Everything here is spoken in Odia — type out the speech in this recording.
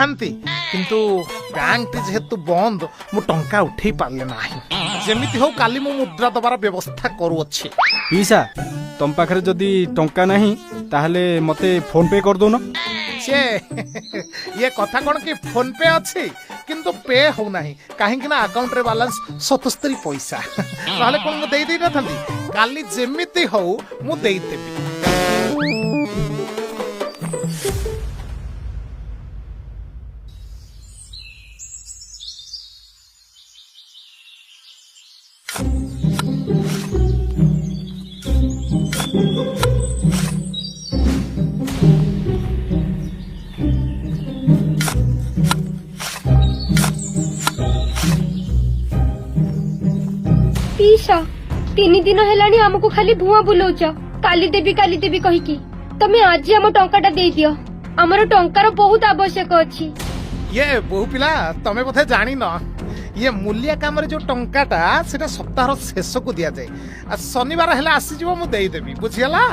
ଥାନ୍ତି କିନ୍ତୁ ବ୍ୟାଙ୍କଟି ଯେହେତୁ ବନ୍ଦ ମୁଁ ଟଙ୍କା ଉଠେଇ ପାରିଲି ନାହିଁ। ଯେମିତି ହଉ କାଲି ମୁଁ ମୁଦ୍ରା ଦବାର ବ୍ୟବସ୍ଥା କରୁଅଛି। ପିଇସା ତମ ପାଖରେ ଯଦି ଟଙ୍କା ନାହିଁ ତାହେଲେ ମତେ ଫୋନ ପେ କରିଦଉନ। ସେ ଇଏ କଥା କଣ କି ଫୋନ ପେ ଅଛି କିନ୍ତୁ ପେ ହଉନାହିଁ କାହିଁକି ନା ଆକାଉଣ୍ଟରେ ବାଲାନ୍ସ 77 ପଇସା। ନହେଲେ କଣ ମୁଁ ଦେଇ ଦେଇନଥାନ୍ତି। କାଲି ଯେମିତି ହଉ ମୁଁ ଦେଇଦେବି। ପିଇସା 3 ଦିନ ହେଲାଣି ଆମକୁ ଖାଲି ଭୁଆଁ ବୁଲଉଛ କାଲି ଦେବି କହିକି। ତମେ ଆଜି ଆମ ଟଙ୍କାଟା ଦେଇଦିଅ, ଆମର ଟଙ୍କାର ବହୁତ ଆବଶ୍ୟକ ଅଛି। ଇଏ ବୋହୁ ପିଲା ତମେ ବୋଧେ ଜାଣିନ ଇଏ ମୂଲିଆ କାମରେ ଯୋଉ ଟଙ୍କାଟା ସେଟା ସପ୍ତାହର ଶେଷକୁ ଦିଆଯାଏ। ଶନିବାର ହେଲେ ଆସିଯିବ ମୁଁ ଦେଇଦେବି, ବୁଝିଗଲା।